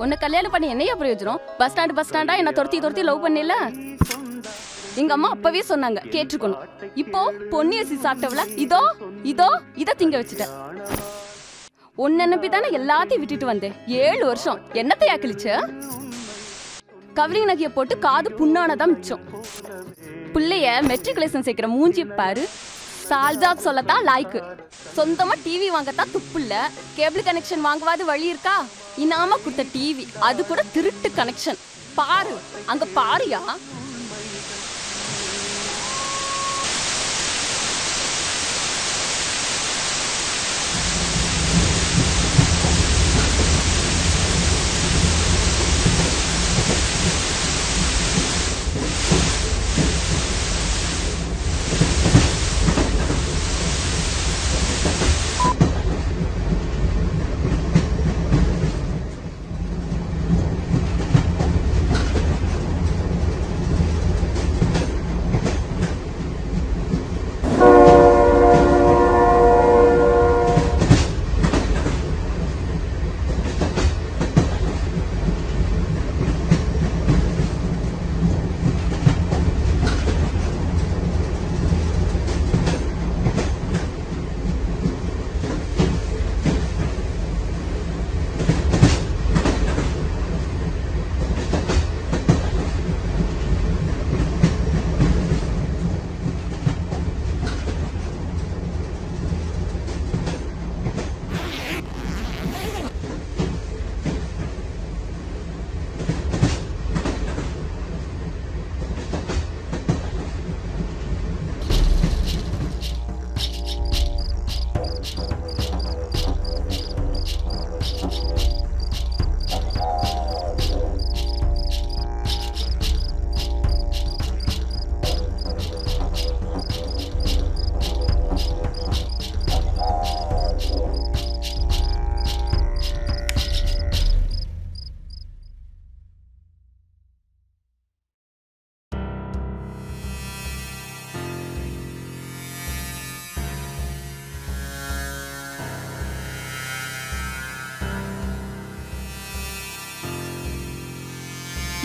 உன்னை கல்யாணம் பண்ணி என்னையா பிரயோஜனம்? பஸ் ஸ்டாண்டா என்ன துரத்தி லவ் பண்ணல? எங்க அம்மா அப்பவே சொன்னாங்க, கேட்டுக்கணும். இப்போ பொன்னியசி சாப்பிட்டவள இத திங்க வச்சுட்ட. உன்னை நம்பி தானே எல்லாத்தையும் விட்டுட்டு வந்தேன். 7 வருஷம் என்னத்தையா கிழிச்ச? கவரிங் நகைய போட்டு காது புண்ணானதான் மிச்சம். பிள்ளைய மெட்ரிகுலேஷன் சேர்க்கிற மூஞ்சி பாரு. சால்ஜாக் சொல்லத்தான் லாய்க்கு. சொந்தமா டிவி வாங்கத்தான் துப்புல்ல. கேபிள் கனெக்ஷன் வாங்குவாது வழி இருக்கா? இனாம கொடுத்த டிவி, அது கூட திருட்டு கனெக்ஷன். பாரு அங்க பாருயா.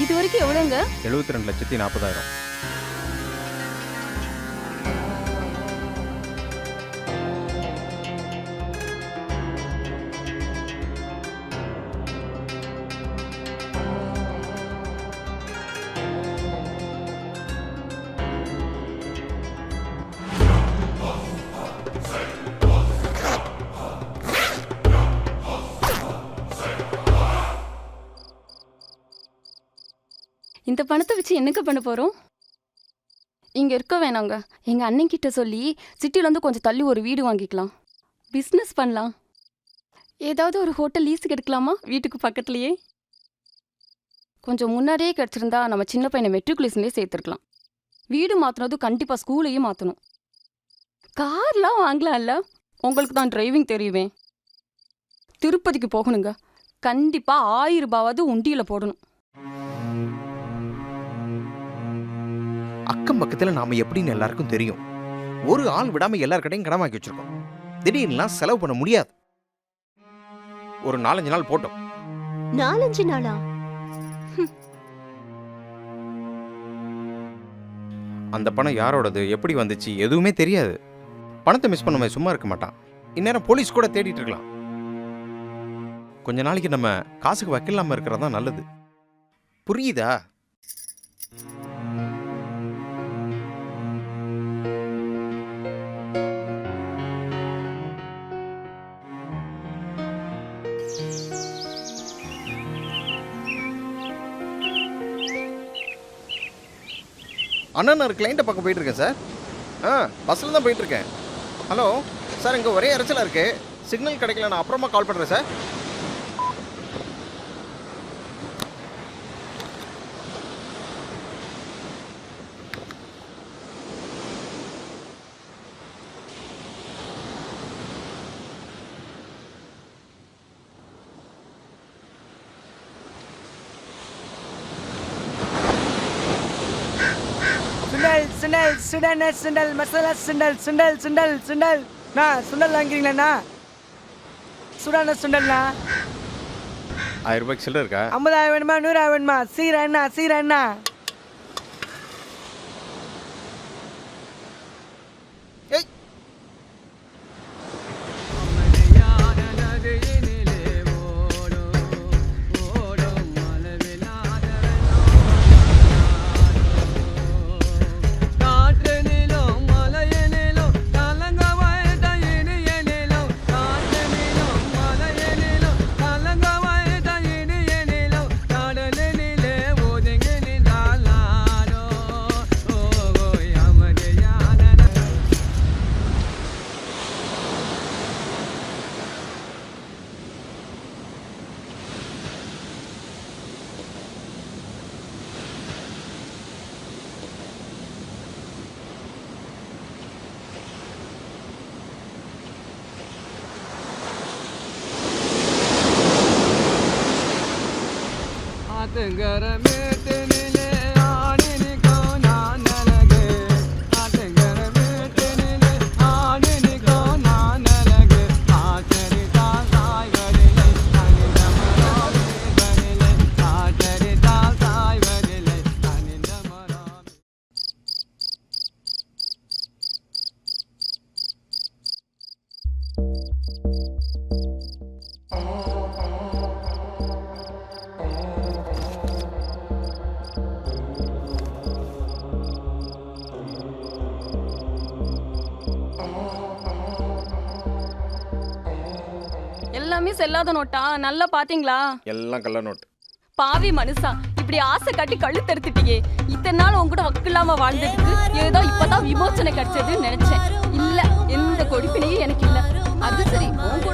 இது வரைக்கும் எவ்வளவுங்க? 72,40,000. இந்த பணத்தை வச்சு என்னங்க பண்ண போறோம்? இங்க இருக்க வேணாங்க. எங்க அண்ணன் கிட்ட சொல்லி சிட்டில இருந்து கொஞ்சம் தள்ளி ஒரு வீடு வாங்கிக்கலாம். பிசினஸ் பண்ணலாம். ஏதாவது ஒரு ஹோட்டல் லீஸுக்கு எடுக்கலாமா? வீட்டுக்கு பக்கத்துலயே. கொஞ்சம் முன்னாடியே கிடைச்சிருந்தா நம்ம சின்ன பையனை மெட்ரிகுலேஷன்லேயே சேர்த்துருக்கலாம். வீடு மாற்றினதும் கண்டிப்பாக ஸ்கூலையும் மாற்றணும். கார்லாம் வாங்கலாம்ல? உங்களுக்கு தான் டிரைவிங் தெரியுமே. திருப்பதிக்கு போகணுங்க. கண்டிப்பாக 1000 ரூபாவது உண்டியில் போடணும். அக்கம் பக்கத்துல நாம எப்படின்னு எல்லாருக்கும் தெரியும். ஒரு ஆள் விடாம எல்லார்கிட்டையும் கடன் வாங்கி வச்சிருக்கோம். திடீர்னுலாம் செலவு பண்ண முடியாது. ஒரு 4-5 நாள் போட்டோம். 4-5 நாளா? அந்த பணம் யாரோடது, எப்படி வந்துச்சு எதுவுமே தெரியாது. பணத்தை மிஸ் பண்ண சும்மா இருக்க மாட்டான். இந்நேரம் போலீஸ் கூட தேடிட்டு இருக்கலாம். கொஞ்ச நாளைக்கு நம்ம காசுக்கு வைக்கலாம இருக்கிறதா நல்லது. புரியுதா? அண்ணா, நான் கிளைண்ட்டை பக்கம் போயிட்டு இருக்கேன் சார். பஸ்ஸில் தான் போயிட்டு இருக்கேன். ஹலோ சார், இங்கே ஒரே இறைச்சலாக இருக்கு. சிக்னல் கிடைக்கல, நான் அப்புறமா கால் பண்ணுறேன் சார். சுண்டல் மசாலா சுண்டல் நான் சுண்டல் வாங்கிறீங்களா? சுடான சுண்டல்ண்ணா. 1000 ரூபாய்க்கு சில்லற இருக்கா? 50 வேணுமா 100 வேணுமா? சீரண்ணா சீரண்ணா. எல்லாமே செல்லாத நோட்டா? நல்லா பாத்தீங்களா? எல்லாம் கள்ள நோட். பாவி மனுஷா, இப்படி ஆசை காட்டி கழுத்தெடுத்துட்டியே. இத்தனை நாள் உன் கூட வக்கில்லாம வாழ்ந்ததுக்கு ஏதோ இப்பதான் விமோசனை கிடைச்சதுன்னு நினைச்சேன். இல்ல, எந்த கொடுப்பினையும் எனக்கு இல்ல. அது சரி, உன்